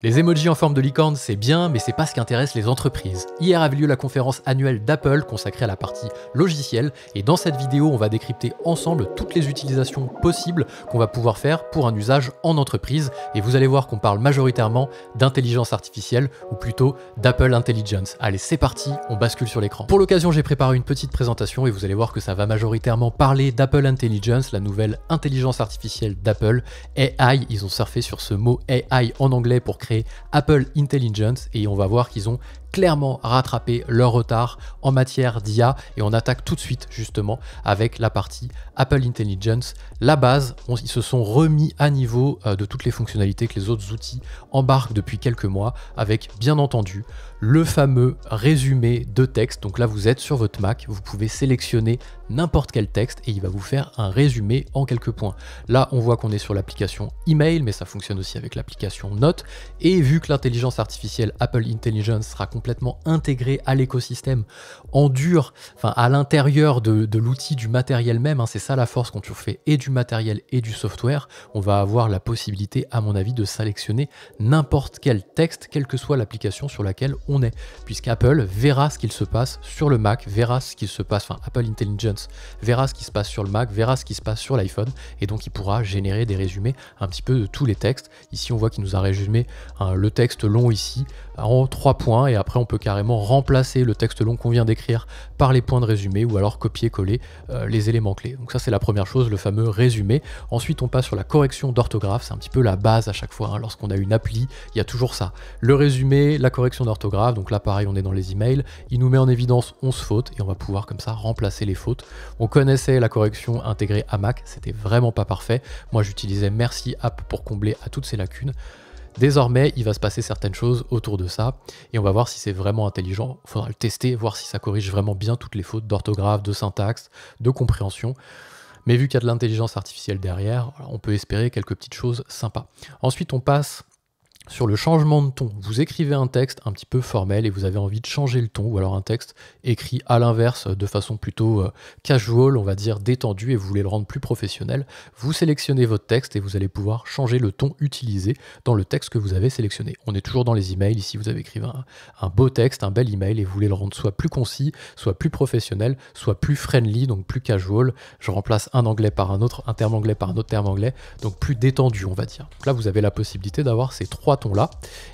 Les emojis en forme de licorne, c'est bien, mais c'est pas ce qui intéresse les entreprises. Hier avait lieu la conférence annuelle d'Apple consacrée à la partie logicielle, et dans cette vidéo, on va décrypter ensemble toutes les utilisations possibles qu'on va pouvoir faire pour un usage en entreprise, et vous allez voir qu'on parle majoritairement d'intelligence artificielle, ou plutôt d'Apple Intelligence. Allez, c'est parti, on bascule sur l'écran. Pour l'occasion, j'ai préparé une petite présentation, et vous allez voir que ça va majoritairement parler d'Apple Intelligence, la nouvelle intelligence artificielle d'Apple, AI. Ils ont surfé sur ce mot AI en anglais pour créer Apple Intelligence, et on va voir qu'ils ont clairement rattrapé leur retard en matière d'IA, et on attaque tout de suite justement avec la partie Apple Intelligence. La base, ils se sont remis à niveau de toutes les fonctionnalités que les autres outils embarquent depuis quelques mois, avec bien entendu le fameux résumé de texte. Donc là, vous êtes sur votre Mac, vous pouvez sélectionner n'importe quel texte et il va vous faire un résumé en quelques points. Là, on voit qu'on est sur l'application Email, mais ça fonctionne aussi avec l'application Notes. Et vu que l'intelligence artificielle Apple Intelligence sera complètement intégrée à l'écosystème en dur, enfin à l'intérieur de l'outil, du matériel même, c'est ça la force quand tu fais et du matériel et du software, on va avoir la possibilité, à mon avis, de sélectionner n'importe quel texte, quelle que soit l'application sur laquelle on est, puisqu'Apple verra ce qu'il se passe sur le Mac, verra ce qu'il se passe, enfin Apple Intelligence verra ce qui se passe sur le Mac, verra ce qui se passe sur l'iPhone, et donc il pourra générer des résumés un petit peu de tous les textes. Ici on voit qu'il nous a résumé le texte long ici en 3 points, et après on peut carrément remplacer le texte long qu'on vient d'écrire par les points de résumé, ou alors copier-coller les éléments clés. Donc ça c'est la première chose, le fameux résumé. Ensuite on passe sur la correction d'orthographe, c'est un petit peu la base à chaque fois, lorsqu'on a une appli, il y a toujours ça, le résumé, la correction d'orthographe. Donc là pareil, on est dans les emails, il nous met en évidence 11 fautes, et on va pouvoir comme ça remplacer les fautes. On connaissait la correction intégrée à Mac, c'était vraiment pas parfait, moi j'utilisais Merci App pour combler à toutes ces lacunes. Désormais, il va se passer certaines choses autour de ça, et on va voir si c'est vraiment intelligent. Il faudra le tester, voir si ça corrige vraiment bien toutes les fautes d'orthographe, de syntaxe, de compréhension. Mais vu qu'il y a de l'intelligence artificielle derrière, on peut espérer quelques petites choses sympas. Ensuite, on passe sur le changement de ton. Vous écrivez un texte un petit peu formel et vous avez envie de changer le ton, ou alors un texte écrit à l'inverse de façon plutôt casual, on va dire détendue, et vous voulez le rendre plus professionnel. Vous sélectionnez votre texte et vous allez pouvoir changer le ton utilisé dans le texte que vous avez sélectionné. On est toujours dans les emails, ici vous avez écrit un beau texte, un bel email, et vous voulez le rendre soit plus concis, soit plus professionnel, soit plus friendly, donc plus casual. Je remplace un anglais par un autre, un terme anglais par un autre terme anglais, donc plus détendu on va dire. Donc là vous avez la possibilité d'avoir ces 3 tons là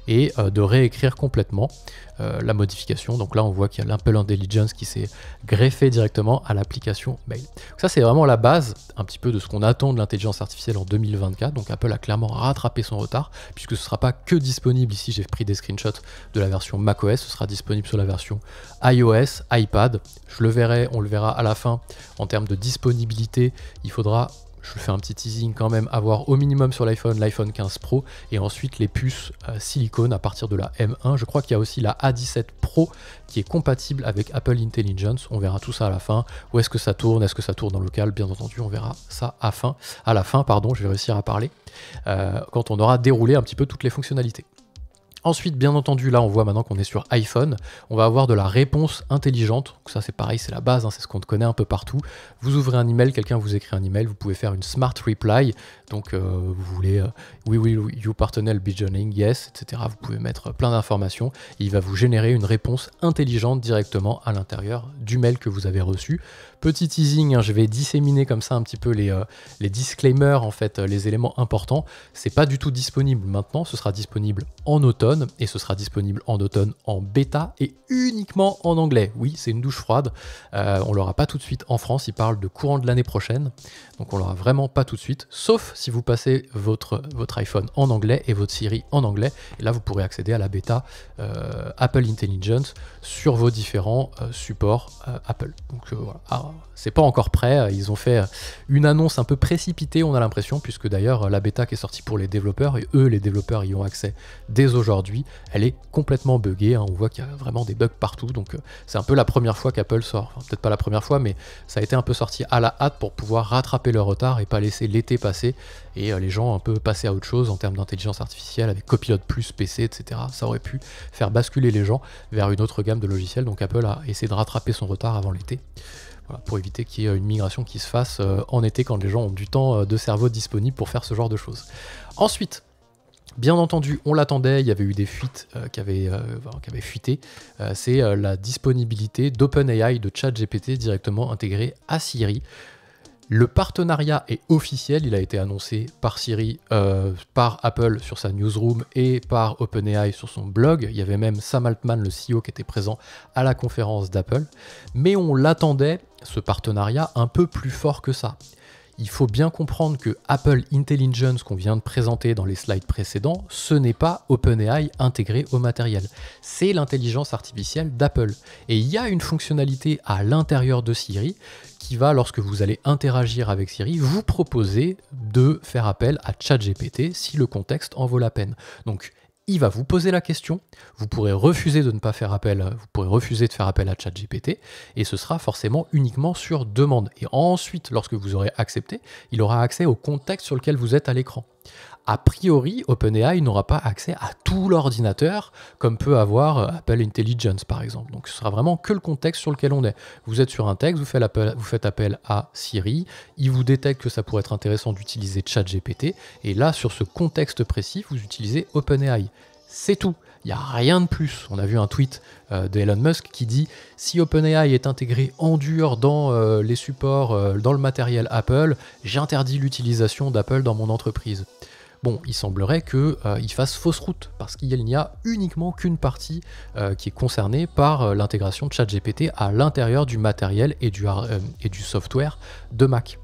et de réécrire complètement la modification. Donc là on voit qu'il y a l'Apple Intelligence qui s'est greffé directement à l'application Mail. Donc ça c'est vraiment la base un petit peu de ce qu'on attend de l'intelligence artificielle en 2024. Donc Apple a clairement rattrapé son retard, puisque ce ne sera pas que disponible, ici j'ai pris des screenshots de la version macOS, ce sera disponible sur la version iOS, iPad. On le verra à la fin en termes de disponibilité. Il faudra, je fais un petit teasing quand même, avoir au minimum sur l'iPhone 15 Pro, et ensuite les puces silicone à partir de la M1. Je crois qu'il y a aussi la A17 Pro qui est compatible avec Apple Intelligence. On verra tout ça à la fin. Où est-ce que ça tourne? Est-ce que ça tourne en local? Bien entendu, on verra ça à la fin, pardon, je vais réussir à parler, quand on aura déroulé un petit peu toutes les fonctionnalités. Ensuite, bien entendu, là on voit maintenant qu'on est sur iPhone, on va avoir de la réponse intelligente. Donc ça c'est pareil, c'est la base, c'est ce qu'on connaît un peu partout. Vous ouvrez un email, quelqu'un vous écrit un email, vous pouvez faire une smart reply. Donc vous voulez oui, you partner be joining, yes, etc. Vous pouvez mettre plein d'informations et il va vous générer une réponse intelligente directement à l'intérieur du mail que vous avez reçu. Petit teasing, je vais disséminer comme ça un petit peu les disclaimers, en fait, les éléments importants. C'est pas du tout disponible maintenant, ce sera disponible en automne, et ce sera disponible en automne en bêta et uniquement en anglais. Oui, c'est une douche froide, on l'aura pas tout de suite en France, il parle de courant de l'année prochaine, donc on l'aura vraiment pas tout de suite, sauf si vous passez votre iPhone en anglais et votre Siri en anglais, et là vous pourrez accéder à la bêta Apple Intelligence sur vos différents supports Apple. Donc voilà. C'est pas encore prêt, ils ont fait une annonce un peu précipitée, on a l'impression, puisque d'ailleurs la bêta qui est sortie pour les développeurs, et eux les développeurs y ont accès dès aujourd'hui, elle est complètement buggée, on voit qu'il y a vraiment des bugs partout, donc c'est un peu la première fois qu'Apple sort, enfin, peut-être pas la première fois, mais ça a été un peu sorti à la hâte pour pouvoir rattraper leur retard et pas laisser l'été passer et les gens un peu passer à autre chose en termes d'intelligence artificielle avec Copilot+, PC, etc. Ça aurait pu faire basculer les gens vers une autre gamme de logiciels, donc Apple a essayé de rattraper son retard avant l'été. Voilà, pour éviter qu'il y ait une migration qui se fasse en été quand les gens ont du temps de cerveau disponible pour faire ce genre de choses. Ensuite, Bien entendu, on l'attendait, il y avait eu des fuites qui avaient fuité. C'est la disponibilité d'OpenAI, de ChatGPT directement intégré à Siri. Le partenariat est officiel, il a été annoncé par Siri, par Apple sur sa newsroom et par OpenAI sur son blog. Il y avait même Sam Altman, le CEO, qui était présent à la conférence d'Apple. Mais on l'attendait, ce partenariat, un peu plus fort que ça. Il faut bien comprendre que Apple Intelligence qu'on vient de présenter dans les slides précédents, ce n'est pas OpenAI intégré au matériel. C'est l'intelligence artificielle d'Apple. Et il y a une fonctionnalité à l'intérieur de Siri qui va, lorsque vous allez interagir avec Siri, vous proposer de faire appel à ChatGPT si le contexte en vaut la peine. Donc, il va vous poser la question, vous pourrez refuser de ne pas faire appel, vous pourrez refuser de faire appel à ChatGPT, et ce sera forcément uniquement sur demande. Et ensuite, lorsque vous aurez accepté, il aura accès au contexte sur lequel vous êtes à l'écran. A priori, OpenAI n'aura pas accès à tout l'ordinateur, comme peut avoir Apple Intelligence par exemple. Donc ce sera vraiment que le contexte sur lequel on est. Vous êtes sur un texte, vous faites appel à Siri, il vous détecte que ça pourrait être intéressant d'utiliser ChatGPT, et là, sur ce contexte précis, vous utilisez OpenAI. C'est tout. Il n'y a rien de plus. On a vu un tweet d'Elon Musk qui dit « Si OpenAI est intégré en dur dans les supports, dans le matériel Apple, j'interdis l'utilisation d'Apple dans mon entreprise. » Bon, il semblerait qu'il fasse fausse route, parce qu'il n'y a uniquement qu'une partie qui est concernée par l'intégration de ChatGPT à l'intérieur du matériel et du software de Mac.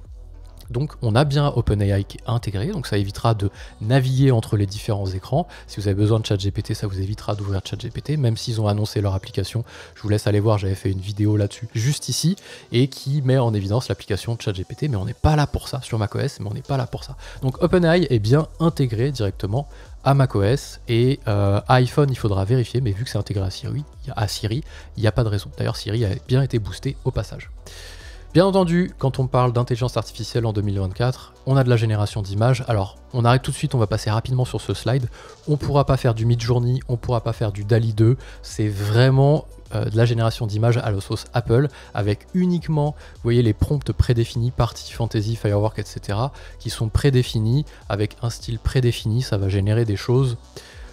Donc on a bien OpenAI qui est intégré, donc ça évitera de naviguer entre les différents écrans. Si vous avez besoin de ChatGPT, ça vous évitera d'ouvrir ChatGPT, même s'ils ont annoncé leur application. Je vous laisse aller voir, j'avais fait une vidéo là-dessus juste ici, et qui met en évidence l'application de ChatGPT, mais on n'est pas là pour ça, sur macOS, mais on n'est pas là pour ça. Donc OpenAI est bien intégré directement à macOS, et à iPhone il faudra vérifier, mais vu que c'est intégré à Siri, il n'y a pas de raison. D'ailleurs Siri a bien été boosté au passage. Bien entendu, quand on parle d'intelligence artificielle en 2024, on a de la génération d'images. Alors, on arrête tout de suite, on va passer rapidement sur ce slide. On ne pourra pas faire du Midjourney, on ne pourra pas faire du DALL-E 2. C'est vraiment de la génération d'images à la sauce Apple, avec uniquement, vous voyez, les prompts prédéfinis, Party, Fantasy, Firework, etc., qui sont prédéfinis, avec un style prédéfini, ça va générer des choses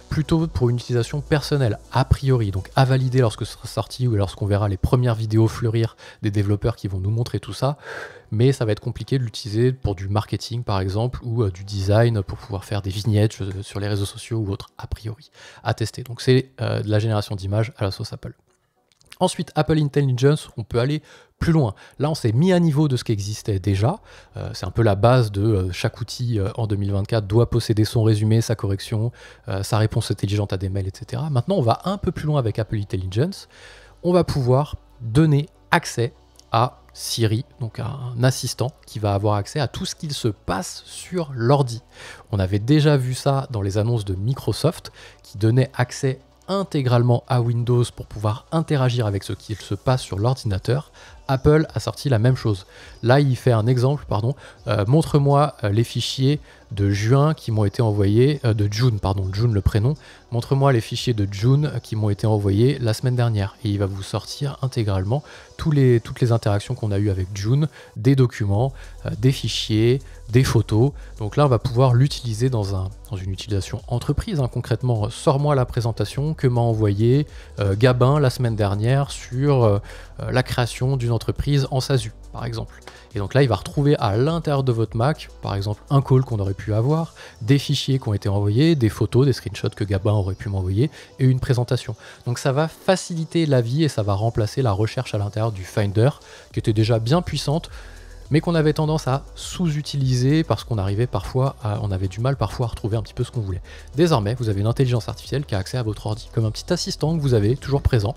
plutôt pour une utilisation personnelle, a priori, donc à valider lorsque ce sera sorti ou lorsqu'on verra les premières vidéos fleurir des développeurs qui vont nous montrer tout ça, mais ça va être compliqué de l'utiliser pour du marketing par exemple, ou du design pour pouvoir faire des vignettes sur les réseaux sociaux ou autres, a priori, à tester. Donc c'est de la génération d'images à la sauce Apple. Ensuite, Apple Intelligence, on peut aller plus loin. Là, on s'est mis à niveau de ce qui existait déjà. C'est un peu la base de chaque outil en 2024 doit posséder son résumé, sa correction, sa réponse intelligente à des mails, etc. Maintenant, on va un peu plus loin avec Apple Intelligence. On va pouvoir donner accès à Siri, donc à un assistant qui va avoir accès à tout ce qu'il se passe sur l'ordi. On avait déjà vu ça dans les annonces de Microsoft qui donnait accès intégralement à Windows pour pouvoir interagir avec ce qu'il se passe sur l'ordinateur. Apple a sorti la même chose. Là, il fait un exemple, montre-moi les fichiers de juin qui m'ont été envoyés, June le prénom, montre-moi les fichiers de June qui m'ont été envoyés la semaine dernière. Et il va vous sortir intégralement toutes les interactions qu'on a eues avec June, des documents, des fichiers, des photos. Donc là, on va pouvoir l'utiliser dans une utilisation entreprise. Concrètement, sors-moi la présentation que m'a envoyé Gabin la semaine dernière sur la création d'une entreprise en SASU, par exemple. Et donc là, il va retrouver à l'intérieur de votre Mac, par exemple, un call qu'on aurait pu avoir, des fichiers qui ont été envoyés, des photos, des screenshots que Gabin aurait pu m'envoyer, et une présentation. Donc ça va faciliter la vie et ça va remplacer la recherche à l'intérieur du Finder, qui était déjà bien puissante, mais qu'on avait tendance à sous-utiliser parce qu'on on avait du mal parfois à retrouver un petit peu ce qu'on voulait. Désormais, vous avez une intelligence artificielle qui a accès à votre ordi, comme un petit assistant que vous avez toujours présent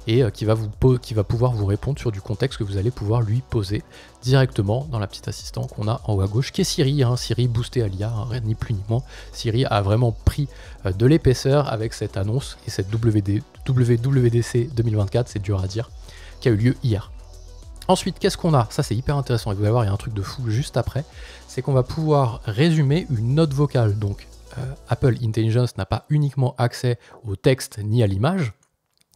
et qui va pouvoir vous répondre sur du contexte que vous allez pouvoir lui poser directement dans la petite assistant qu'on a en haut à gauche, qui est Siri, Siri boosté à l'IA, ni plus ni moins. Siri a vraiment pris de l'épaisseur avec cette annonce et cette WWDC 2024, c'est dur à dire, qui a eu lieu hier. Ensuite, qu'est-ce qu'on a? Ça, c'est hyper intéressant. Et vous allez voir, il y a un truc de fou juste après. C'est qu'on va pouvoir résumer une note vocale. Donc, Apple Intelligence n'a pas uniquement accès au texte ni à l'image.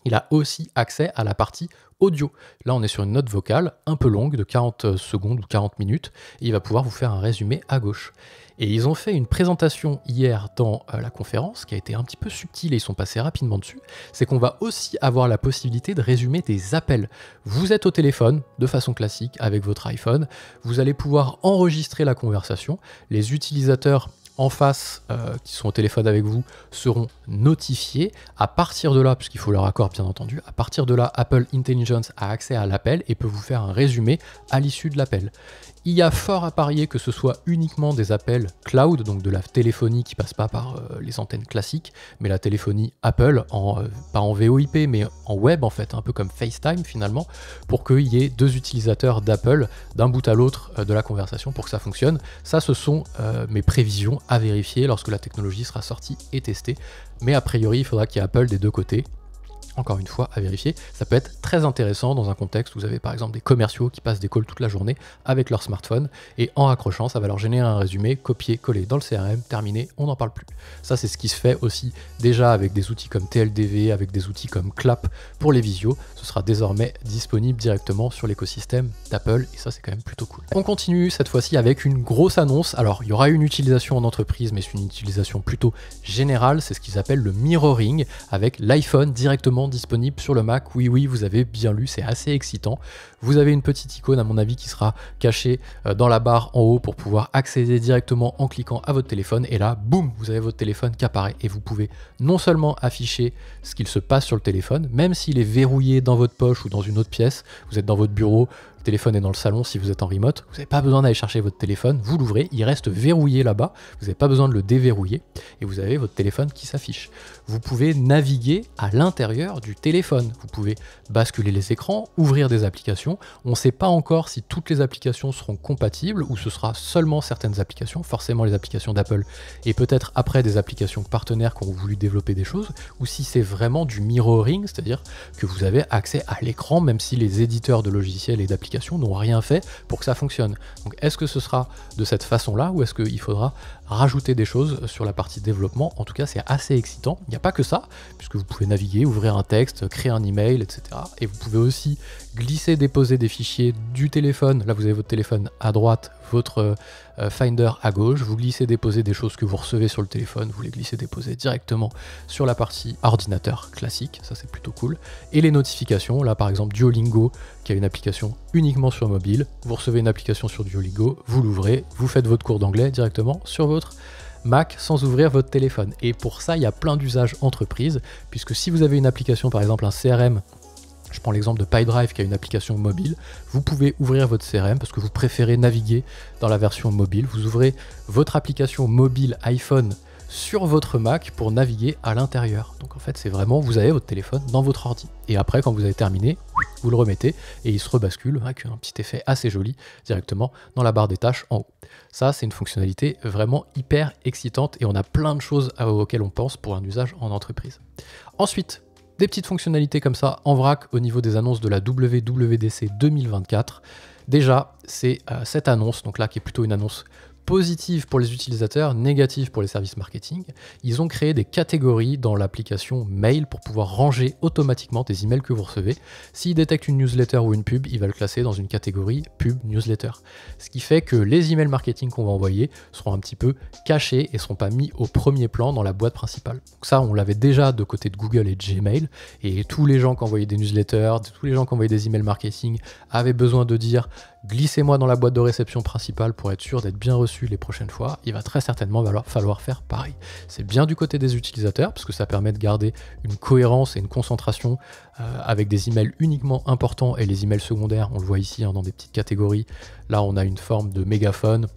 il a aussi accès à la partie audio. Là, on est sur une note vocale un peu longue de 40 secondes ou 40 minutes et il va pouvoir vous faire un résumé à gauche. Et ils ont fait une présentation hier dans la conférence qui a été un petit peu subtile et ils sont passés rapidement dessus. C'est qu'on va aussi avoir la possibilité de résumer des appels. Vous êtes au téléphone de façon classique avec votre iPhone. Vous allez pouvoir enregistrer la conversation. Les utilisateurs en face qui sont au téléphone avec vous seront notifiés. À partir de là, puisqu'il faut leur accord bien entendu, à partir de là, Apple Intelligence a accès à l'appel et peut vous faire un résumé à l'issue de l'appel. Il y a fort à parier que ce soit uniquement des appels cloud, donc de la téléphonie qui passe pas par les antennes classiques, mais la téléphonie Apple, pas en VoIP, mais en web en fait, un peu comme FaceTime finalement, pour qu'il y ait deux utilisateurs d'Apple d'un bout à l'autre de la conversation pour que ça fonctionne. Ça, ce sont mes prévisions à vérifier lorsque la technologie sera sortie et testée, mais a priori, il faudra qu'il y ait Apple des deux côtés. Encore une fois, à vérifier, ça peut être très intéressant dans un contexte où vous avez par exemple des commerciaux qui passent des calls toute la journée avec leur smartphone et en raccrochant, ça va leur générer un résumé, copier, coller dans le CRM, terminé, on n'en parle plus. Ça, c'est ce qui se fait aussi déjà avec des outils comme TLDV, avec des outils comme Clap pour les visios. Ce sera désormais disponible directement sur l'écosystème d'Apple et ça, c'est quand même plutôt cool. On continue cette fois-ci avec une grosse annonce. Alors, il y aura une utilisation en entreprise, mais c'est une utilisation plutôt générale. C'est ce qu'ils appellent le mirroring avec l'iPhone directement disponible sur le Mac. Oui, vous avez bien lu, c'est assez excitant. Vous avez une petite icône à mon avis qui sera cachée dans la barre en haut pour pouvoir accéder directement en cliquant à votre téléphone et là, boum, vous avez votre téléphone qui apparaît et vous pouvez non seulement afficher ce qu'il se passe sur le téléphone, même s'il est verrouillé dans votre poche ou dans une autre pièce, vous êtes dans votre bureau, le téléphone est dans le salon si vous êtes en remote, vous n'avez pas besoin d'aller chercher votre téléphone, vous l'ouvrez, il reste verrouillé là-bas, vous n'avez pas besoin de le déverrouiller et vous avez votre téléphone qui s'affiche. Vous pouvez naviguer à l'intérieur du téléphone, vous pouvez basculer les écrans, ouvrir des applications. On ne sait pas encore si toutes les applications seront compatibles ou ce sera seulement certaines applications, forcément les applications d'Apple et peut-être après des applications partenaires qui ont voulu développer des choses, ou si c'est vraiment du mirroring, c'est-à-dire que vous avez accès à l'écran même si les éditeurs de logiciels et d'applications n'ont rien fait pour que ça fonctionne. Donc est-ce que ce sera de cette façon-là ou est-ce qu'il faudra rajouter des choses sur la partie développement? En tout cas, c'est assez excitant. Il n'y a pas que ça, puisque vous pouvez naviguer, ouvrir un texte, créer un email, etc. Et vous pouvez aussi glisser, déposer des fichiers du téléphone. Là, vous avez votre téléphone à droite, votre Finder à gauche. Vous glissez, déposer des choses que vous recevez sur le téléphone. Vous les glissez, déposer directement sur la partie ordinateur classique. Ça, c'est plutôt cool. Et les notifications, là, par exemple, Duolingo, qui a une application uniquement sur mobile. Vous recevez une application sur Duolingo, vous l'ouvrez, vous faites votre cours d'anglais directement sur votre Mac sans ouvrir votre téléphone. Et pour ça, il y a plein d'usages entreprises, puisque si vous avez une application, par exemple un CRM, je prends l'exemple de PyDrive qui a une application mobile, vous pouvez ouvrir votre CRM parce que vous préférez naviguer dans la version mobile. Vous ouvrez votre application mobile iPhone sur votre Mac pour naviguer à l'intérieur. Donc en fait, c'est vraiment, vous avez votre téléphone dans votre ordi. Et après, quand vous avez terminé, vous le remettez et il se rebascule avec un petit effet assez joli directement dans la barre des tâches en haut. Ça, c'est une fonctionnalité vraiment hyper excitante et on a plein de choses auxquelles on pense pour un usage en entreprise. Ensuite, des petites fonctionnalités comme ça en vrac au niveau des annonces de la WWDC 2024. Déjà, c'est cette annonce, donc là qui est plutôt une annonce positive pour les utilisateurs, négative pour les services marketing. Ils ont créé des catégories dans l'application Mail pour pouvoir ranger automatiquement des emails que vous recevez. S'ils détectent une newsletter ou une pub, ils va le classer dans une catégorie pub newsletter. Ce qui fait que les emails marketing qu'on va envoyer seront un petit peu cachés et ne seront pas mis au premier plan dans la boîte principale. Donc ça, on l'avait déjà de côté de Google et de Gmail, et tous les gens qui envoyaient des newsletters, tous les gens qui envoyaient des emails marketing avaient besoin de dire « glissez-moi dans la boîte de réception principale pour être sûr d'être bien reçu les prochaines fois », il va très certainement falloir faire pareil. C'est bien du côté des utilisateurs parce que ça permet de garder une cohérence et une concentration avec des emails uniquement importants et les emails secondaires, on le voit ici dans des petites catégories. Là, on a une forme de mégaphone,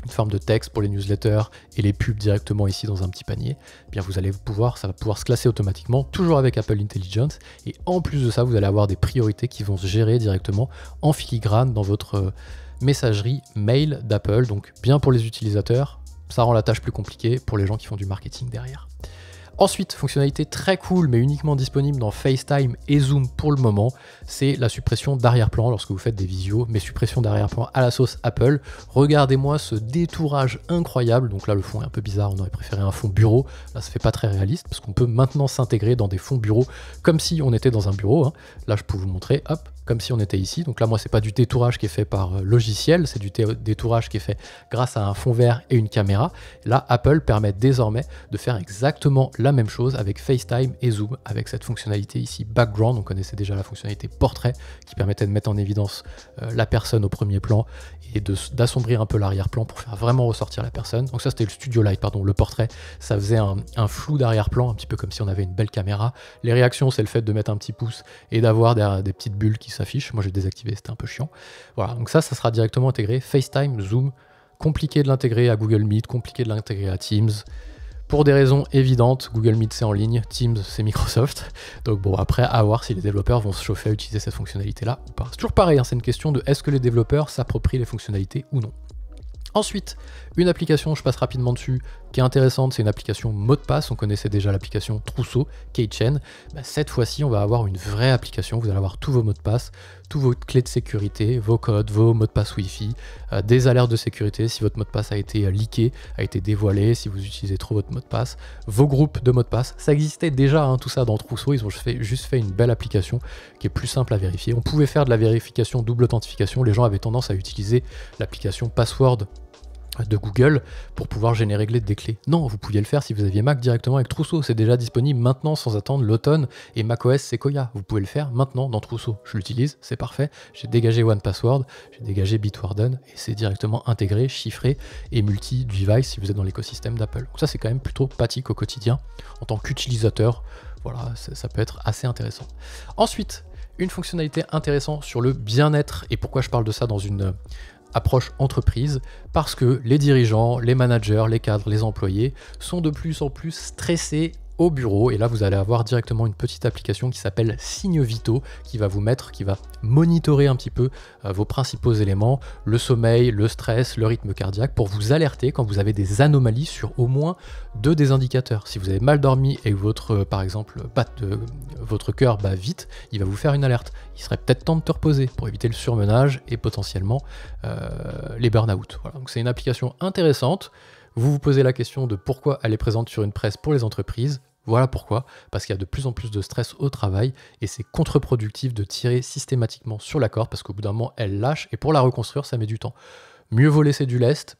une forme de texte pour les newsletters et les pubs directement ici dans un petit panier. Eh bien, ça va pouvoir se classer automatiquement, toujours avec Apple Intelligence. Et en plus de ça, vous allez avoir des priorités qui vont se gérer directement en filigrane dans votre messagerie mail d'Apple. Donc bien pour les utilisateurs, ça rend la tâche plus compliquée pour les gens qui font du marketing derrière. Ensuite, fonctionnalité très cool mais uniquement disponible dans FaceTime et Zoom pour le moment, c'est la suppression d'arrière-plan lorsque vous faites des visios, mais suppression d'arrière-plan à la sauce Apple. Regardez-moi ce détourage incroyable. Donc là le fond est un peu bizarre, on aurait préféré un fond bureau, là ça fait pas très réaliste parce qu'on peut maintenant s'intégrer dans des fonds bureaux comme si on était dans un bureau, hein. Là je peux vous montrer, hop, comme si on était ici. Donc là moi c'est pas du détourage qui est fait par logiciel, c'est du détourage qui est fait grâce à un fond vert et une caméra. Là Apple permet désormais de faire exactement la même chose avec FaceTime et Zoom, avec cette fonctionnalité ici background. On connaissait déjà la fonctionnalité portrait qui permettait de mettre en évidence la personne au premier plan et d'assombrir un peu l'arrière-plan pour faire vraiment ressortir la personne. Donc ça c'était le Studio Light, pardon, le portrait, ça faisait un flou d'arrière-plan, un petit peu comme si on avait une belle caméra. Les réactions, c'est le fait de mettre un petit pouce et d'avoir des petites bulles qui s'affichent. Moi j'ai désactivé, c'était un peu chiant. Voilà, donc ça sera directement intégré. FaceTime, Zoom, compliqué de l'intégrer à Google Meet, compliqué de l'intégrer à Teams. Pour des raisons évidentes, Google Meet c'est en ligne, Teams c'est Microsoft. Donc bon, après à voir si les développeurs vont se chauffer à utiliser cette fonctionnalité-là ou pas. C'est toujours pareil, hein, c'est une question de est-ce que les développeurs s'approprient les fonctionnalités ou non. Ensuite, une application, je passe rapidement dessus, qui est intéressante, c'est une application mot de passe. On connaissait déjà l'application Trousseau, Keychain. Cette fois-ci, on va avoir une vraie application. Vous allez avoir tous vos mots de passe, tous vos clés de sécurité, vos codes, vos mots de passe Wi-Fi, des alertes de sécurité si votre mot de passe a été leaké, a été dévoilé, si vous utilisez trop votre mot de passe, vos groupes de mots de passe. Ça existait déjà, hein, tout ça dans Trousseau. Ils ont juste fait une belle application qui est plus simple à vérifier. On pouvait faire de la vérification double authentification. Les gens avaient tendance à utiliser l'application Password de Google pour pouvoir générer des clés. Non, vous pouviez le faire si vous aviez Mac directement avec Trousseau. C'est déjà disponible maintenant sans attendre l'automne et macOS Sequoia. Vous pouvez le faire maintenant dans Trousseau. Je l'utilise, c'est parfait. J'ai dégagé OnePassword, j'ai dégagé Bitwarden et c'est directement intégré, chiffré et multi-device si vous êtes dans l'écosystème d'Apple. Donc ça c'est quand même plutôt pratique au quotidien en tant qu'utilisateur. Voilà, ça peut être assez intéressant. Ensuite, une fonctionnalité intéressante sur le bien-être. Et pourquoi je parle de ça dans une approche entreprise? Parce que les dirigeants, les managers, les cadres, les employés sont de plus en plus stressés au bureau, et là vous allez avoir directement une petite application qui s'appelle Signes Vitaux qui va monitorer un petit peu vos principaux éléments, le sommeil, le stress, le rythme cardiaque, pour vous alerter quand vous avez des anomalies sur au moins 2 des indicateurs. Si vous avez mal dormi et que par exemple votre cœur bat vite, il va vous faire une alerte. Il serait peut-être temps de te reposer pour éviter le surmenage et potentiellement les burn-out. Voilà. Donc c'est une application intéressante. Vous vous posez la question de pourquoi elle est présente sur une presse pour les entreprises. Voilà pourquoi, parce qu'il y a de plus en plus de stress au travail et c'est contre-productif de tirer systématiquement sur la corde parce qu'au bout d'un moment elle lâche et pour la reconstruire ça met du temps. Mieux vaut laisser du lest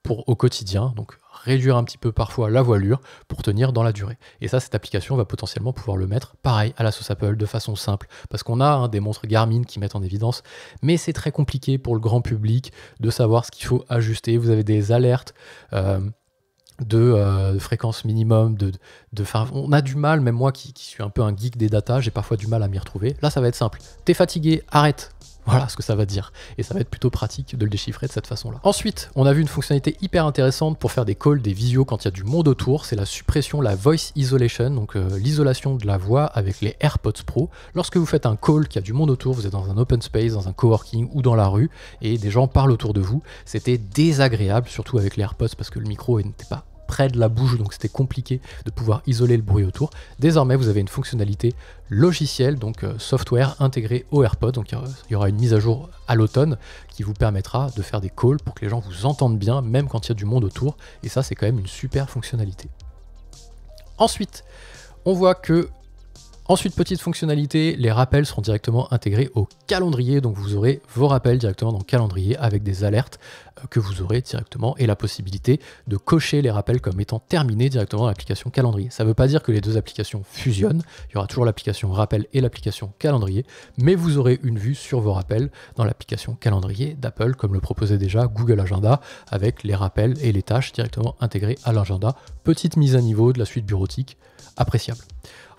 au quotidien, donc réduire un petit peu parfois la voilure pour tenir dans la durée. Et ça, cette application va potentiellement pouvoir le mettre pareil à la sauce Apple de façon simple parce qu'on a des montres Garmin qui mettent en évidence, mais c'est très compliqué pour le grand public de savoir ce qu'il faut ajuster. Vous avez des alertes de fréquence minimum, on a du mal, même moi qui suis un peu un geek des data, j'ai parfois du mal à m'y retrouver. Là ça va être simple, t'es fatigué, arrête. Voilà ce que ça va dire, et ça va être plutôt pratique de le déchiffrer de cette façon-là. Ensuite, on a vu une fonctionnalité hyper intéressante pour faire des calls, des visios quand il y a du monde autour, c'est la suppression, la voice isolation, donc l'isolation de la voix avec les AirPods Pro. Lorsque vous faites un call qui a du monde autour, vous êtes dans un open space, dans un coworking ou dans la rue, et des gens parlent autour de vous, c'était désagréable, surtout avec les AirPods parce que le micro n'était pas près de la bouche, donc c'était compliqué de pouvoir isoler le bruit autour. Désormais, vous avez une fonctionnalité logicielle, donc software intégré au AirPods, donc il y aura une mise à jour à l'automne qui vous permettra de faire des calls pour que les gens vous entendent bien, même quand il y a du monde autour, et ça c'est quand même une super fonctionnalité. Ensuite, on voit que petite fonctionnalité, les rappels seront directement intégrés au calendrier, donc vous aurez vos rappels directement dans le calendrier avec des alertes que vous aurez directement et la possibilité de cocher les rappels comme étant terminés directement dans l'application calendrier. Ça ne veut pas dire que les deux applications fusionnent, il y aura toujours l'application rappel et l'application calendrier, mais vous aurez une vue sur vos rappels dans l'application calendrier d'Apple, comme le proposait déjà Google Agenda, avec les rappels et les tâches directement intégrées à l'agenda. Petite mise à niveau de la suite bureautique appréciable.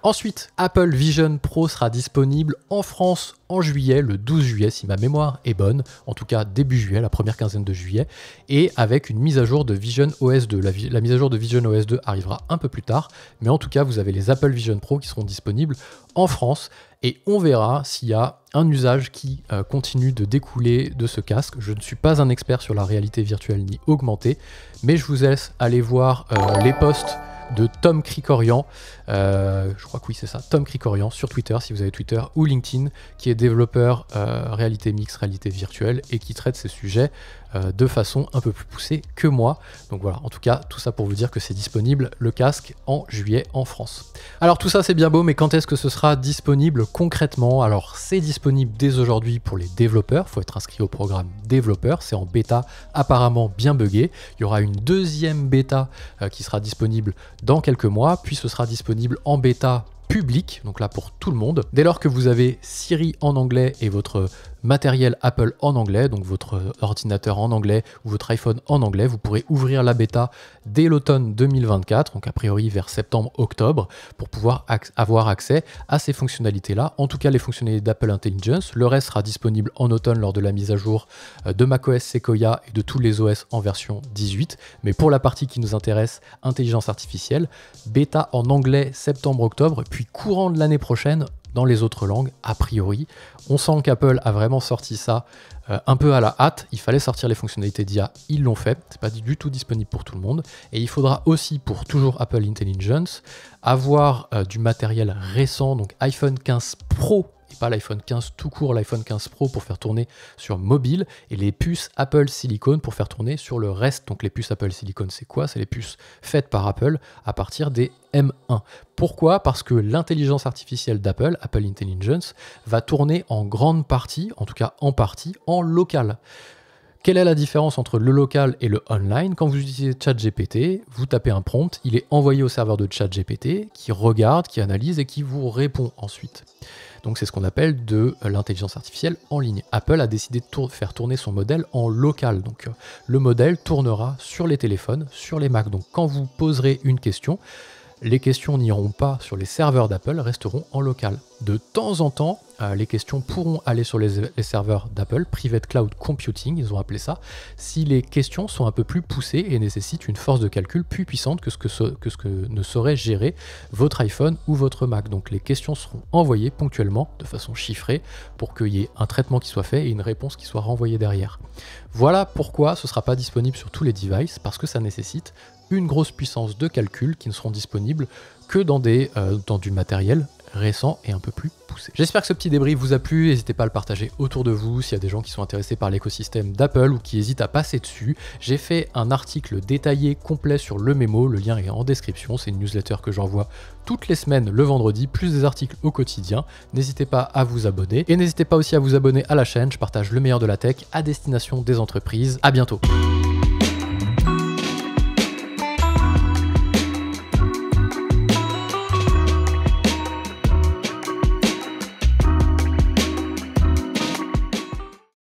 Ensuite, Apple Vision Pro sera disponible en France en juillet, le 12 juillet, si ma mémoire est bonne, en tout cas début juillet, la première quinzaine de juillet, et avec une mise à jour de Vision OS 2. La mise à jour de Vision OS 2 arrivera un peu plus tard, mais en tout cas, vous avez les Apple Vision Pro qui seront disponibles en France, et on verra s'il y a un usage qui continue de découler de ce casque. Je ne suis pas un expert sur la réalité virtuelle ni augmentée, mais je vous laisse aller voir les posts de Tom Krikorian, je crois que oui c'est ça, Tom Krikorian sur Twitter si vous avez Twitter ou LinkedIn, qui est développeur réalité mixte, réalité virtuelle et qui traite ces sujets de façon un peu plus poussée que moi. Donc voilà, en tout cas tout ça pour vous dire que c'est disponible le casque en juillet en France. Alors tout ça c'est bien beau, mais quand est-ce que ce sera disponible concrètement? Alors c'est disponible dès aujourd'hui pour les développeurs, il faut être inscrit au programme développeur, c'est en bêta apparemment bien buggé. Il y aura une deuxième bêta qui sera disponible dans quelques mois, puis ce sera disponible en bêta public, donc là pour tout le monde. Dès lors que vous avez Siri en anglais et votre matériel Apple en anglais, donc votre ordinateur en anglais ou votre iPhone en anglais, vous pourrez ouvrir la bêta dès l'automne 2024, donc a priori vers septembre-octobre, pour pouvoir avoir accès à ces fonctionnalités-là, en tout cas les fonctionnalités d'Apple Intelligence. Le reste sera disponible en automne lors de la mise à jour de macOS Sequoia et de tous les OS en version 18, mais pour la partie qui nous intéresse, intelligence artificielle, bêta en anglais septembre-octobre, puis courant de l'année prochaine dans les autres langues, a priori. On sent qu'Apple a vraiment sorti ça un peu à la hâte. Il fallait sortir les fonctionnalités d'IA, ils l'ont fait. C'est pas du tout disponible pour tout le monde. Et il faudra aussi, pour toujours Apple Intelligence, avoir du matériel récent, donc iPhone 15 Pro, et pas l'iPhone 15 tout court, l'iPhone 15 Pro pour faire tourner sur mobile, et les puces Apple Silicon pour faire tourner sur le reste. Donc les puces Apple Silicon, c'est quoi? C'est les puces faites par Apple à partir des M1. Pourquoi? Parce que l'intelligence artificielle d'Apple, Apple Intelligence, va tourner en grande partie, en tout cas en partie, en local. Quelle est la différence entre le local et le online? Quand vous utilisez ChatGPT, vous tapez un prompt, il est envoyé au serveur de ChatGPT qui regarde, qui analyse et qui vous répond ensuite. Donc c'est ce qu'on appelle de l'intelligence artificielle en ligne. Apple a décidé de faire tourner son modèle en local. Donc le modèle tournera sur les téléphones, sur les Mac. Donc quand vous poserez une question, les questions n'iront pas sur les serveurs d'Apple, resteront en local. De temps en temps, les questions pourront aller sur les serveurs d'Apple, Private Cloud Computing, ils ont appelé ça, si les questions sont un peu plus poussées et nécessitent une force de calcul plus puissante que ce que ne saurait gérer votre iPhone ou votre Mac. Donc les questions seront envoyées ponctuellement, de façon chiffrée, pour qu'il y ait un traitement qui soit fait et une réponse qui soit renvoyée derrière. Voilà pourquoi ce ne sera pas disponible sur tous les devices, parce que ça nécessite une grosse puissance de calcul qui ne seront disponibles que dans du matériel récent et un peu plus poussé. J'espère que ce petit débrief vous a plu, n'hésitez pas à le partager autour de vous s'il y a des gens qui sont intéressés par l'écosystème d'Apple ou qui hésitent à passer dessus. J'ai fait un article détaillé complet sur le mémo, le lien est en description, c'est une newsletter que j'envoie toutes les semaines le vendredi, plus des articles au quotidien. N'hésitez pas à vous abonner et n'hésitez pas aussi à vous abonner à la chaîne, je partage le meilleur de la tech à destination des entreprises. À bientôt.